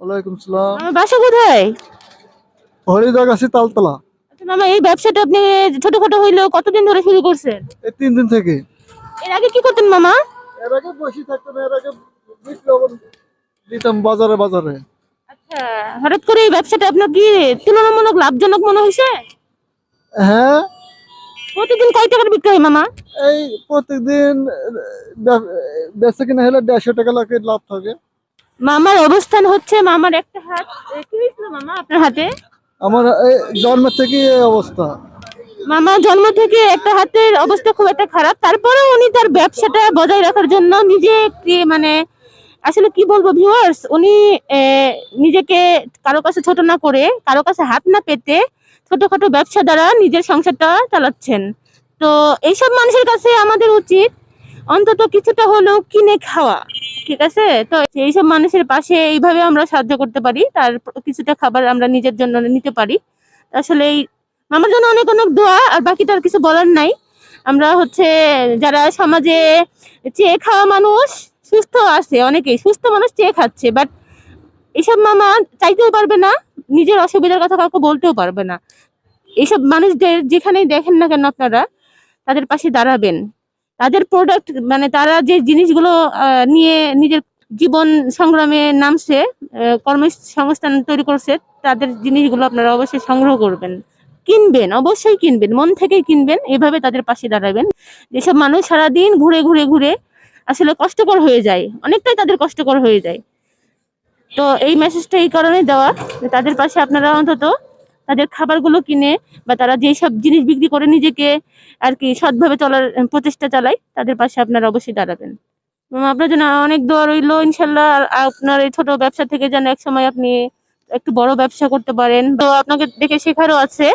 ওয়ালাইকুম সালাম। আমার বাসা কোথায়? হরিদাগাছি তালতলা। আচ্ছা মামা, এই ব্যবসাটা আপনি ছোটখাটো হইলেও কতদিন ধরে শুরু করছেন? এই 3 দিন থেকে। এর আগে কি করতেন মামা? এর আগে বসে থাকতাম, এর আগে বিজ্ঞাপন দিতাম বাজারে বাজারে। আচ্ছা, হঠাৎ করে এই ব্যবসাটা আপনার কি তুলনামূলক লাভজনক মনে হয়েছে? হ্যাঁ, প্রতিদিন কয় টাকার বিক্রি হয় মামা? এই প্রত্যেকদিন বেচা কিনা হলে 150 টাকা লাগে লাভ থাকে। মামার অবস্থান হচ্ছে, মামার একটা হাত কি হয়েছিল মামা আপনার হাতে? আমার এই জন্মের থেকে এই অবস্থা। মামা জন্ম থেকে একটা হাতের অবস্থা খুব একটা খারাপ, তারপরেও উনি তার ব্যবসাটা বজায় রাখার জন্য নিজে মানে আসলে কি বলবো ভিউয়ার্স, উনি নিজেকে কারো কাছে ছোট না করে, কারো কাছে হাত না পেতে ছোটখাটো ব্যবসা দ্বারা নিজের সংসারটা চালাচ্ছেন। তো এইসব মানুষের কাছে আমাদের উচিত অন্তত কিছুটা হলেও কিনে খাওয়া। ঠিক আছে, তো এইসব মানুষের পাশে এইভাবে আমরা সাহায্য করতে পারি, তার কিছুটা খাবার আমরা নিজের জন্য নিতে পারি। আসলে এই আমার জন্য অনেক অনেক দোয়া, আর বাকি তো আর কিছু বলার নাই। আমরা হচ্ছে যারা সমাজে চেয়ে খাওয়া মানুষ, সুস্থ আছে অনেকেই, সুস্থ মানুষ চেয়ে খাচ্ছে, বাট এইসব মামা চাইতেও পারবে না, নিজের অসুবিধার কথা কাউকে বলতেও পারবে না। এইসব মানুষদের যেখানেই দেখেন না কেন আপনারা তাদের পাশে দাঁড়াবেন। তাদের প্রোডাক্ট মানে তারা যে জিনিসগুলো নিয়ে নিজের জীবন সংগ্রামে নামছে, কর্মসংস্থান তৈরি করছে, তাদের জিনিসগুলো আপনারা অবশ্যই সংগ্রহ করবেন, কিনবেন, অবশ্যই কিনবেন, মন থেকেই কিনবেন, এভাবে তাদের পাশে দাঁড়াবেন। যেসব মানুষ সারাদিন ঘুরে ঘুরে ঘুরে আসলে কষ্টকর হয়ে যায়, অনেকটাই তাদের কষ্টকর হয়ে যায়। তো এই মেসেজটা এই কারণে দেওয়া যে তাদের পাশে আপনারা অন্তত তাদের খাবারগুলো কিনে বা তারা যেসব জিনিস বিক্রি করে নিজেকে আর কি সৎভাবে চলার প্রচেষ্টা চালায়, তাদের পাশে আপনারা অবশ্যই দাঁড়াবেন। আপনার জন্য অনেক দোয়া রইলো, ইনশাল্লাহ আপনার এই ছোট ব্যবসা থেকে যেন এক সময় আপনি একটু বড় ব্যবসা করতে পারেন। তো আপনাকে দেখে শেখারও আছে।